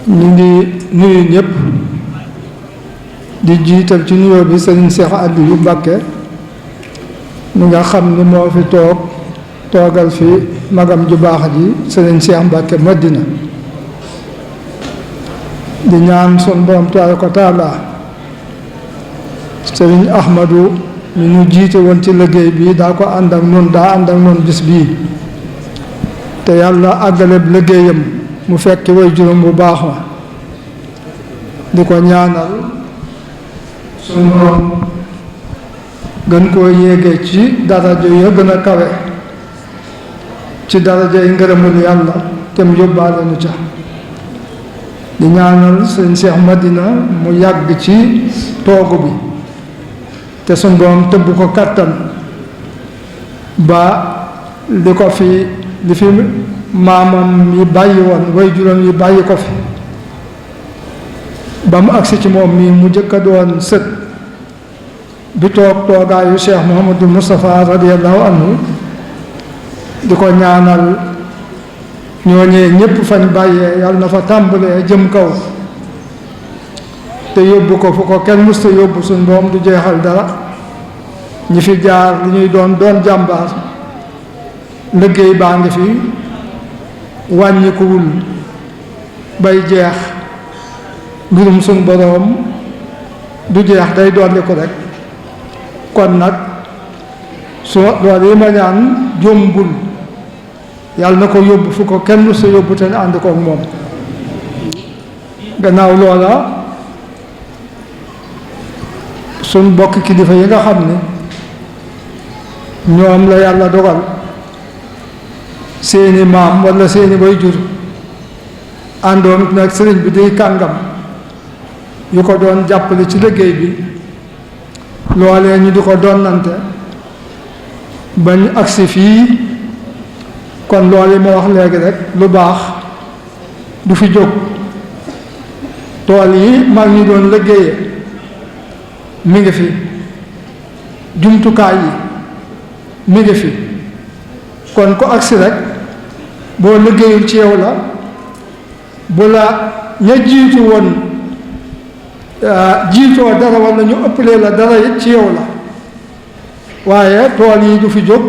ñu ngi nuyu ñëpp di jiital ci nuyoo bi sëriñ Cheikh Aliou Mbacké mi nga xam ni moo fi toogal fi magam ju baax ji sëriñ Cheikh Mbacké Madina di ñaan sun borom tabaaraka wa taala sëriñ Ahmadou ñu ñu jiite woon ci liggéey bi daa ànd ak noonu bis bii te yàlla àggaleb liggéeyam mu fekki way juróom bu baax wa di ko ñaanal suñu borom gën koo yéege ci daraja ya gën a kawe ci daraja yi ngërëmul yàlla te mu yóbbaale nu ca di ñaanal sëñ Cheikh Madina mu yàgg ci toogu bi te suñu borom tëbb ko kattan ba li fi maamam yi bàyyi woon way juróom yi bàyyi ko fi ba mu agsi ci moom mii mu jëkk a doon sët bi toogaayu Cheikh Mouhamadou Moustapha radiyallahu anhu di ko ñaanal ñooñee ñépp fañ bàyyee yàlla na fa tàmbalee jëm kaw te yóbbu ko fu ko kenn musta yóbbu suñ boom du jeexal dara ñi fi jaar li ñuy doon jàmbaar liggéey baa ngi fi wàññikuwul bay jeex mbirum suñ boroom du jeex day dolli ko rek kon nag loolu yi ma ñaan jombul yàlla na ko yóbbu fu ko kenn musta yóbbu te ànd kook moom gannaaw loola suñ bokk kilifa yi nga xam ne ñoom la yàlla dogal seeni maam walla seeni way jur àndoon nag sëriñ bi day kàngam yu ko doon jàppale ci liggéey bi loolee ñu di ko donnante bañ agsi fii kon loolu ma wax léegi rek lu baax du fi jóg tool yi mag ñi doon liggéeye mi ngi fi jumtukaay yi mi ngi fi kon ku agsi rek boo liggéeyul ci yow la bu la ña jiitu woon jiitoo dara walla ñu ëppalee la dara it ci yow la waaye tool yi du fi jóg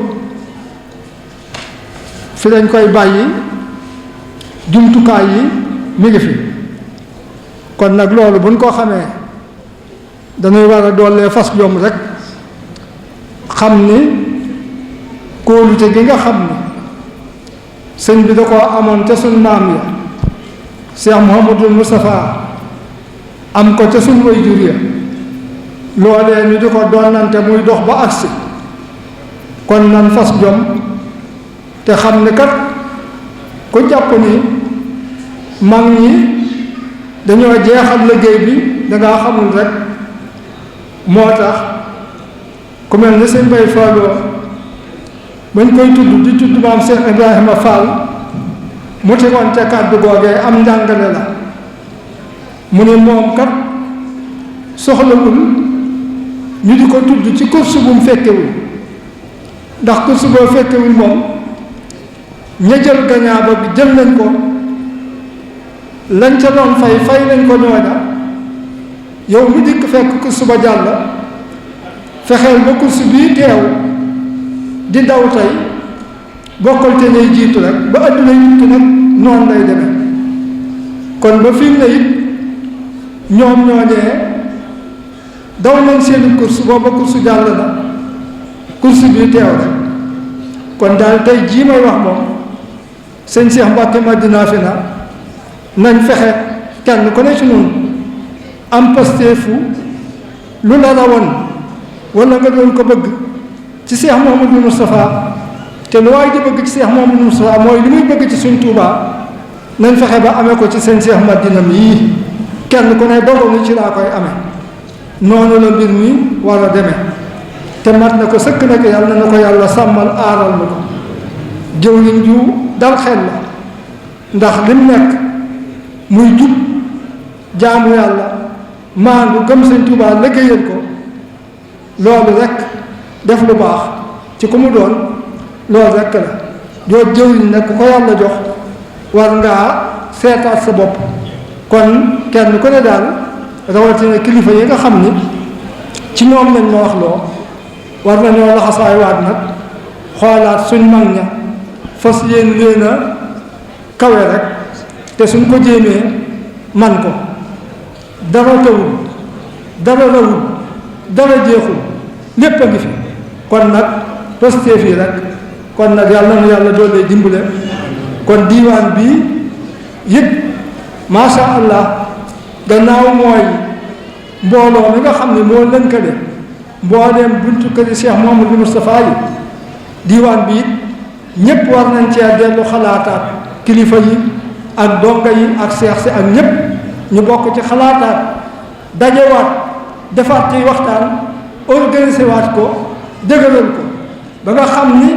fi lañ koy bàyyi jumtukaay yi mi ngi fi kon nag loolu buñ ko xamee dañuy war a doolee fas jom rek xam ni kóolute gi nga xam ni sëñ bi da koo amoon ca suñ maam ya Cheikh Mouhamadou Moustapha am ko ca suñ way jur ya loolee ñu di ko doonante muy dox ba agsi kon nan fas jom te xam ni kat ku jàpp ni mag ñi dañoo jeexal liggéey bi dangaa xamul rek moo tax ku mel ni sëñ Bay Falloo bañ koy tudd di tudd maam Cheikh Ibrahima Fall mu tegoon ca kàddu googee am njàngale la mu ne moom kat soxlawul ñu di ko tudd ci course bu mu fekkewul ndax course boo fekkewul moom ña jël gañaa ba jël nañ ko lañ ca doon fay nañ ko ñooña yow mi dikk fekk course ba jàll fexeel ba course bii teew di daw tey bokkal te ñuy jiitu rek ba àdduna yittu nag noonu lay demee kon ba fi mu ne it ñoom ñooñee daw nañ seen course booba course jàll na course bii teew rek kon daal tey jii may wax moom sëñ Cheikh Mbacké Madina fi na nañ fexe kenn ku ne ci noonu am pasteefu lu la rawoon wala nga doon ko bëgg ci Cheikh Mouhamadou Moustapha te lu waay di bëgg ci Cheikh Mouhamadou Moustapha mooy li muy bëgg ci suñ Tuubaa nañ fexe ba amee ko ci seen Cheikh Madina yii kenn ku ne dogal ni ci laa koy amee noonu la mbir mi war a demee te mat na ko sëkk nag yàlla na ko yàlla sàmmal aaral na ko jëwriñ ju dal xel la ndax lim nekk muy jub jaamu yàlla maandu gëm sëñ Tuubaa liggéeyal ko loolu rek def lu baax ci ku mu doon loolu rek la doo jëwriñ nag ku ko yàlla jox war ngaa seetaat sa bopp kon kenn ku ne daal rawatina kilifa yi nga xam ni ci ñoom lañ ma wax loo war nañoo laxasaay waat nag xoolaat suñ mag ña fas yéen leen a kawe rek te suñ ko jéemee man ko dara tawul dara rawul dara jeexul lépp a ngi fi kon nag posté fii rek kon nag yàlla na yàlla doole dimbale kon diiwaan bii yëpp macha allah gannaaw mooy mbooloo mi nga xam ne moo lënkale mbooleem buntu këri Cheikh Mouhamadou Moustapha yi diiwaan bi it ñëpp war nañ cee dellu xalaataat kilifa yi ak donga yi ak seex si ak ñëpp ñu bokk ci xalaataat dajewaat defaat ci waxtaan organiser waat ko dëgëral ko ba nga xam ni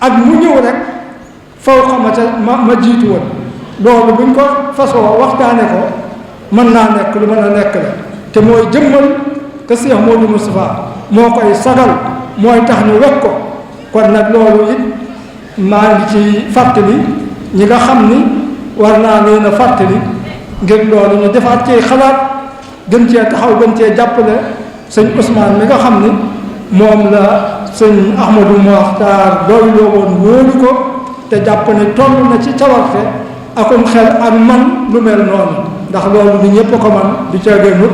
ak mu ñëw rek faw xamata ma jiitu woon loolu buñ ko fasoo waxtaane ko mën naa nekk lu mën a nekk la te mooy jëmmal que Cheikh Modou Moustapha moo koy sagal mooy tax ñu wekk ko kon nag loolu it maa ngi ci fàttali ñi nga xam ni war naa leen a fàttali ngir loolu ñu defaat ci xalaat gën cee taxaw gën cee jàppale sëñ Ousmane mi nga xam ni moom la sëñ Ahmadou Mokhtar doyloo woon wóolu ko te jàpp ne toll na ci cawarte akum xel ak man lu mel noonu ndax loolu ni ñëpp ko man du ca gënut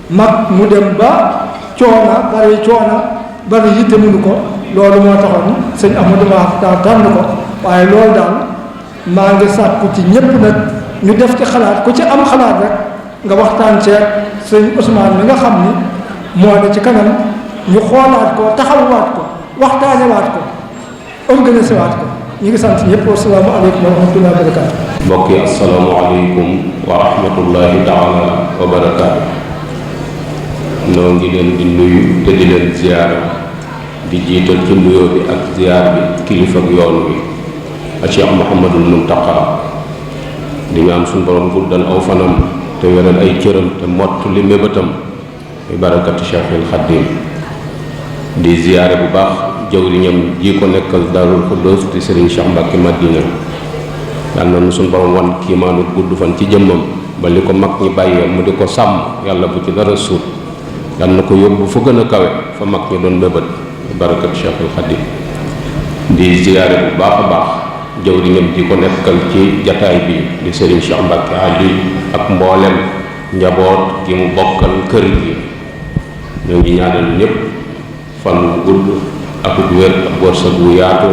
mag mu dem ba coona bari yitte mënu ko loolu moo taxoon sëñ Ahmadou Mokhtar tànn ko waaye loolu daal maa ngi sàkku ci ñëpp nag ñu def ci xalaat ku ci am xalaat rek nga waxtaan ceeg sëñ Ousmane mi nga xam ni moo ne ci kanam ñu xoolaat ko taxawaat ko waxtaanewaat ko organiser waat ko ñu ngi sant ñëpp asalaamaaleykum wa rahmatullahi wa barakaatu. mbokk yi asalaamaaleykum wa rahmatullahi taala wa barakaatu. noo ngi leen di nuyu te di leen ziyaara di jiital ci nuyoo bi ak ziyaar bi kilifa ak yoon wi ak Cheikh Mouhamadul Muntaqa di ñaan suñu borom guddal aw fanam te wéral ay cëram te mott li mébétam bi barakati Cheikhul Xaddim di ziyaare bu baax jawriñam ji ko nekkal Daarul Xuddoos di Serigne Cheikh Mbacke Madina yàlla na suñu borom wan kiimaanu gudd fan ci jëmmam ba li ko mag ñi bàyyee mu di ko sàmm yàlla bu ci dara suut yàlla na ko yóbbu fu gën a kawe fa mag ñi doon mébét bi barakati Cheikhul Xaddim di ziyaare bu baax a baax jawriñam ji ko nekkal ci jataay bi di Serigne Cheikh Mbacke Ali ak mboolem njaboot gi mu bokkal kër gi ñoo ngi ñaanal ñëpp fan wu gudd ak wér ak wërsëg wu yaatu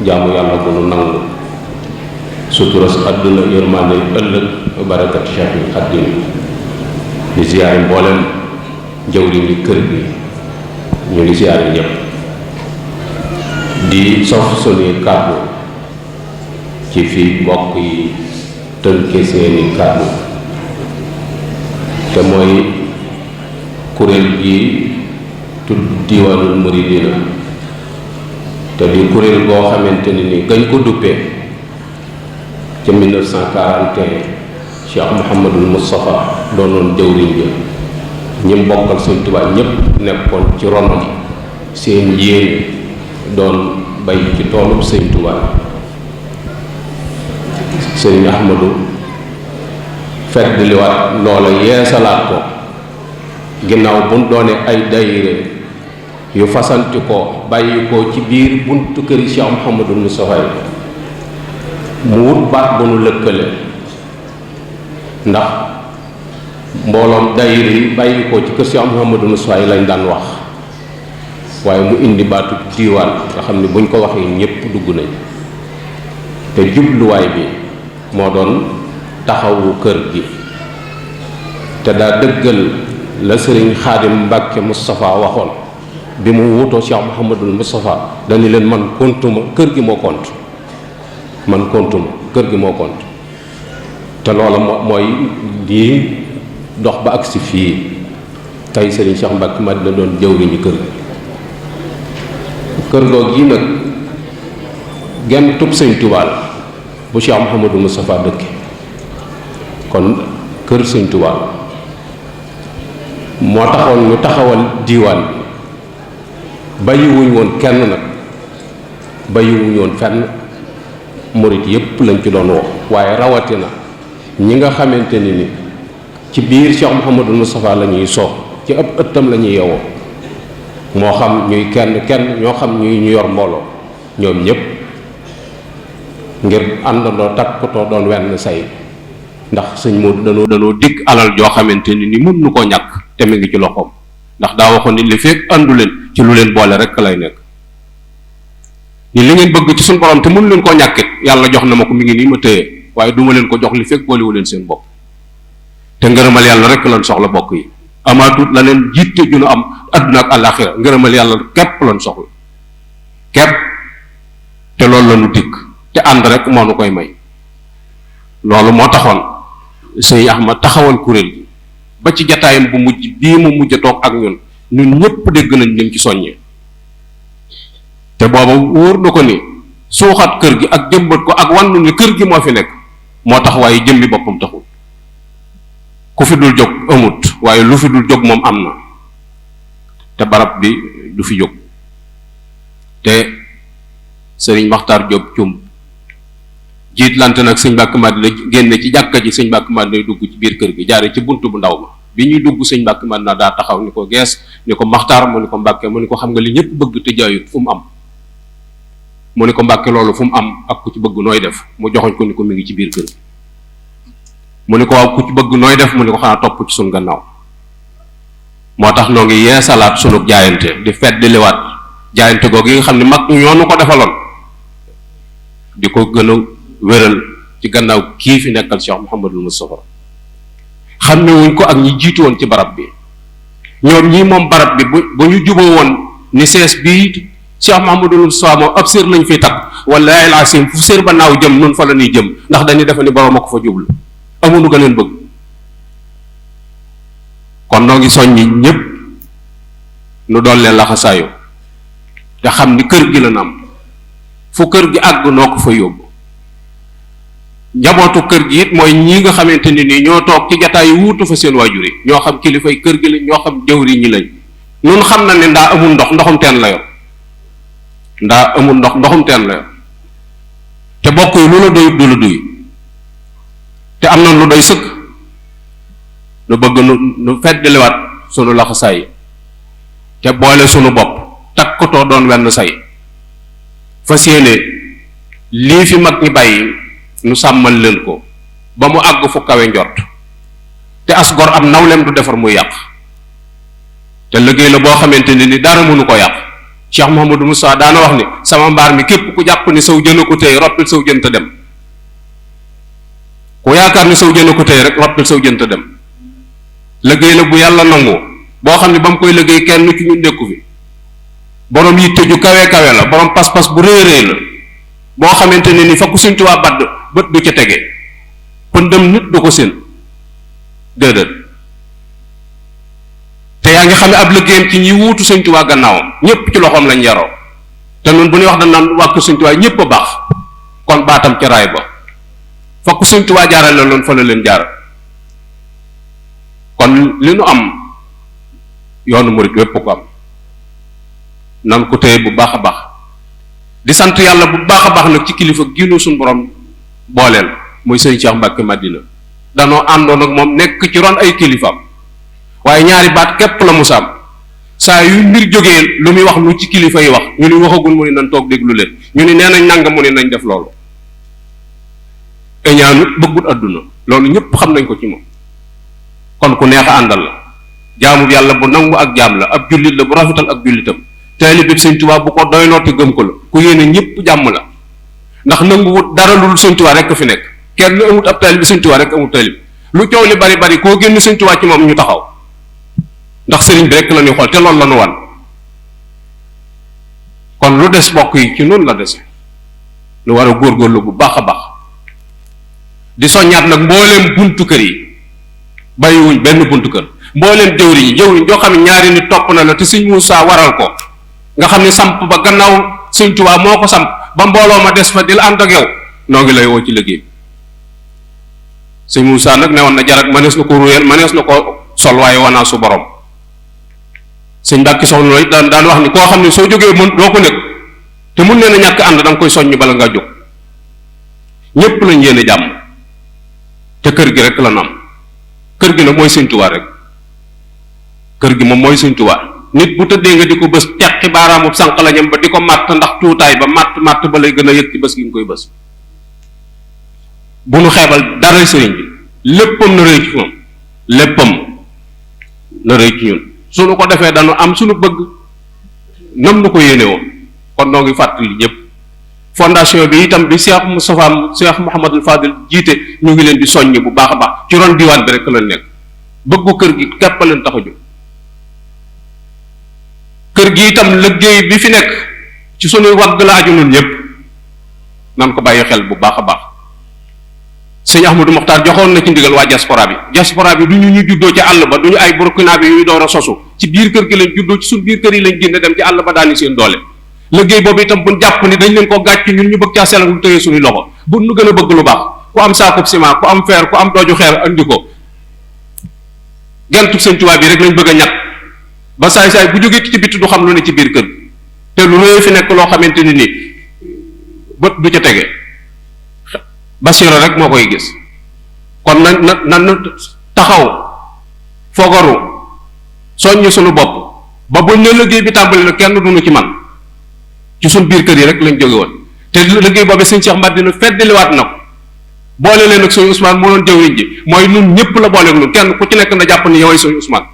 jaamu yàlla bu nu nangu suturas àdduna yërmande ëllëg barakat Cheikhul Xaddim di ziyaare mboolem jawriñ yi kër gi ñu ngi ziyaare ñëpp di sof sunuy kàddu ci fi mbokk yi tënke seeni kàddu te mooy kuréel gi tudd Diiwaanul Muridina te di kuréel boo xamante ni gañ ko duppee ca 1941 Cheikh Mouhamadul Moustapha doonoon jawriñ ja ñi bokkal Sëñ Tuubaa ñépp nekkoon ci ronam seen yéene doon bay ci toolub Sëñ Tuubaa Sëriñ Ahmadou fedd liwaat loola yeesalaat ko ginnaaw bu doone ay dayire yu fasanti ko bàyyi ko ci biir buntu këri Cheikh Mouhamadou Moustapha mu wut baat bu nu lëkkale ndax mbooloom dayire yi bàyyi ko ci kër Cheikh Mouhamadou Moustapha lañ daan wax waaye mu indi baatu diiwaan nga xam ne buñ ko waxee ñépp dugg nañ te jubluwaay bi moo doon taxawu kër gi te daa dëggal la sëriñ Xaadim Mbàkke Moustapha waxoon bi mu wutoo Cheikh Mouhamadul Moustapha dañu leen man kontuma kër gi moo kont man kontuma kër gi moo kont te loola mooy di dox ba agsi fii tey sëriñ Cheikh Mbàkke Madina doon jëwriñu kër googu yi nag genn tub Sëñ Tuubaa la bu Cheikh Mouhamadou Moustapha dëkk kon kër Sëñ Tuubaa moo taxoon ñu taxawal diiwaan bi bàyyiwuñ woon kenn nag bàyyiwuñ woon fenn murit yépp lañ ci doon woo waaye rawatina ñi nga xamante ni ci biir Cheikh Mouhamadul Moustapha la ñuy soog ci ëpp ëttam la ñuy yewoo moo xam ñuy kenn ñoo xam ñuy ñu yor mbooloo ñoom ñëpp ngir àndandoo takkatoo doon wenn say ndax sëñ Modou danoo dikk alal joo xamante ni mun nu koo ñàkk te mi ngi ci loxoom ndax daa waxoon ni li fekk àndu leen ci lu leen boole rek lay nekk ni li ngeen bëgg ci suñu borom te mënu leen koo ñàkkit yàlla jox na ma ko mi ngi nii ma téye waaye duma leen ko jox li fekk boolewu leen seen bopp te ngërëmal yàlla rek lañ soxla bokk yi amaatut la leen jiite ju nu am adduna ak àllaaxira ngërëmal yàlla képp lañ soxla képp te loolu la ñu dikk te ànd rek moo nu koy may loolu moo taxoon sëñ Ahmad taxawal kuréel gi ba ci jataayam bu mujj bii mu mujj a toog ak ñun ñëpp dégg nañ lim ci soññee te booba wóor na ko ni suuxat kër gi ak jëmbat ko ak wannu ni kër gi moo fi nekk moo tax waaye jëmmi boppam taxul ku fi dul jóg amut waaye lu fi dul jóg moom am na te barab bi du fi jóg te sëriñ Maxtaar Jóob cum jiitlante nag sëñ Mbàkke Madina génne ci jàkka ji sëñ Mbàkke Madina dugg ci biir kër gi jaare ci bunt bu ndaw ma bi ñuy dugg sëñ Mbàkke Madina daa taxaw ni ko gees ni ko Maxtaar mu ni ko Mbàkke mu ni ko xam nga li ñëpp bëgg te jaayut fu mu am mu ni ko Mbàkke loolu fu mu am ak ku ci bëgg nooy def mu joxoñ ko ni ko mi ngi ci biir kër gi mu ni ko waaw ku ci bëgg nooy def mu ni ko xanaa topp ci sun gannaaw moo tax noo ngi yeesalaat sunu jaayante di feddliwaat jaayante googu yi nga xam ne mag ñoo nu ko defaloon di ko gën a wéral ci gannaaw kii fi nekkal Cheikh Mouhamadul Moustapha xam ne wuñ ko ak ñi jiitu woon ci barab bi ñoom ñii moom barab bi bu ñu juboo woon ni sees bii Cheikh Mouhamadul Moustapha moom ab sér lañ fiy takk wala el asim fu sér ba naaw jëm nun fa la ñuy jëm ndax dañuy defe ni borom a ko fa jublu amuñu ga leen bëgg kon noo ngi soññi ñëpp nu doon leen laxasaayu te xam ni kër gi la nam fu kër gi àgg noo ko fa yóbbu njabootu kër gi it mooy ñii nga xamante ni nii ñoo toog ci jataay yi wuutu fa seen waajur yi ñoo xam kilifay kër gi lañ ñoo xam jëwri ñi lañ nun xam na ne ndaa amul ndox ndoxum teen la yor ndaa amul ndoxum teen la yor te bokk yi lu la doyut du la duy te am na lu doy sëkk nu bëgg nu feddliwaat sunu laxasaay te boole sunu bopp takkatoo doon wenn say fas yéene lii fi mag ñi bàyyi nu sàmmal leen ko ba mu àgg fu kawe njort te as gor am nawleem du defar muy yàq te liggéey la boo xamante ni dara mënu ko yàq Cheikh Mouhamadou Moussa daana wax ni sama mbaar mi képp ku jàpp ni saw jën ko téye roppil saw jën te dem ku yaakaar ni saw jën ko téye rek roppil saw jën te dem liggéey la bu yàlla nangu boo xam ne ba mu koy liggéey kenn ci ñu nekku fi borom yitte ju kawe kawe la borom pas-pas bu réeréy la boo xamante ne ni fakk Sëñ Tuubaa badd bët du ca tege pëndëm nit du ko seen déedéet te yaa ngi xam ne ab liggéeyam ci ñi wuutu Sëñ Tuubaa gannaawam ñépp ci loxoom lañ yaroo te noonu bu ñuy wax dañ naan wàkk Sëñ Tuubaa ñépp a baax kon baatam ca raay ba fakk Sëñ Tuubaa jaaral la loon fa la leen jaar kon li nu am yoonu murit wépp ko am nan ko téye bu baax a baax di sant yàlla bu baax a baax nag ci kilifa giinu suñu borom booleel mooy sëñ Cheikh Mbacke Madina danoo àndoon ak moom nekk ci ron ay kilifaam waaye ñaari baat képp la musaam saa yu mbir jógee lu muy wax lu ci kilifa yi wax ñu ni waxagul mu ni nañ toog déglu leen ñu ni nee nañ nanga mu ni nañ def loolu eñaanut bëggut àdduna loolu ñëpp xam nañ ko ci moom kon ku neex a àndal la jaamu yàlla bu nangu ak jaam la ab jullit la bu rafetal ak jullitam taalibe Sëñ Tuubaa bu ko doy nooti gëm ko la ku yéene ñëpp jàmm la ndax nanguwut dara lu Sëñ Tuubaa rek fi nekk kenn amut ab taalibe Sëñ Tuubaa rek amut taalibe lu coow li bari bari koo génn Sëñ Tuubaa ci moom ñu taxaw ndax sëriñ bi rek la ñuy xool te loolu la ñu wan kon lu des bokk yi ci noonu la dese lu war a góorgóorlu bu baax a baax di soññaat nag mbooleem buntu kër yi bàyyiwuñ benn buntu kër mbooleem jëwriñ joo xam ne ñaari nit topp na la te Sëñ Muusaa waral ko nga xam ne samp ba gannaaw Sëñ Tuubaa moo ko samp ba mbooloo ma des fa di la ànd ak yow noo ngi lay woo ci liggéey Sëñ Muusaa nag ne woon na jarat manees na ko ruyeel manees na ko sol waaye wanaa su borom sëñ Mbàkke soxna looy daan wax ni koo xam ne soo jógee mën doo ko nekk te mun leen a ñàkk ànd da nga koy soññ bala ngaa jóg ñépp lañ yéene jàmm te kër gi rek la nam kër gi nag mooy Sëñ Tuubaa rek kër gi moom mooy Sëñ Tuubaa nit bu tëddee nga di ko bës teqi baaraamu sànq la ñam ba di ko màtt ndax tuutaay ba màtt ba lay gën a yëg ci bës gi nga koy bës bu nu xeebal dara sëriñ bi léppam na rëy ci moom léppam na rëy ci ñun suñu ko defee dañu am suñu bëgg nam nu ko yéene woon kon noo ngi fàttali ñëpp fondation bi itam bi Cheikh Mouhamadul Fadil jiite ñu ngi leen di soññ bu baax a baax ci ron diwaan bi rek la nekk bëggu kër gi képp leen tax a jóg kër gi itam liggéey bi fi nekk ci sunuy wagg la aju nun ñëpp nan ko bàyyi xel bu baax a baax sëñ Ahmadou Mokhtar joxoon na ci ndigal waa diaspora bi du ñu juddoo ci àll ba du ñu ay burkina bi yuy door a sosu ci biir kër gi lañ juddoo ci suñ biir kër yi lañ génne dem ci àll ba daani seen doole liggéey boobu itam buñ jàpp ni dañ leen ko gàcc ñun ñu bëgg caa selal lu tëyee suñuy loxo bu nu gën a bëgg lu baax ku am saakub ciment ku am fer ku am dooju xeer andi ko gentu Sëñ Tuubaa bi rek lañ bëgg a ñàkk ba saay-saay bu jógee ci biti du xam lu ne ci biir kër te lu réy fi nekk loo xamante ni nii bët du ca tege basira rek moo koy gis kon na taxaw fogaru soññ suñu bopp ba buñ ne liggéey bi tàmbali na kenn duñu ci man ci suñ biir kër yi rek lañ jóge woon te liggéey boobu sëñ Cheikh Madina feddaliwaat na ko boole leen ak suñu Ousmane moo doon jëwriñ ji mooy nun ñëpp la booleeg nun kenn ku ci nekk na jàpp ni yoway suñu Ousmane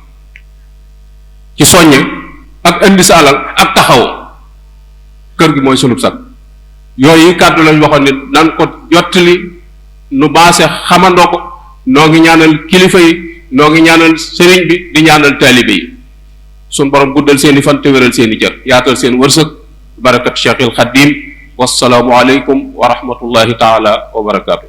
ci soññe ak indi sa alal ak taxaw kër gi mooy sunub sag yooyu kàddu lañ waxoon ni nan ko jottali nu baase xamandoo ko noo ngi ñaanal kilifa yi noo ngi ñaanal sëriñ bi di ñaanal taalibe yi suñ borom guddal seeni fan te wéral seeni jër yaatal seen wërsëg barakat Cheikhil Xadim wassalaamu aleykum wa rahmatullahi taala wa barakaatu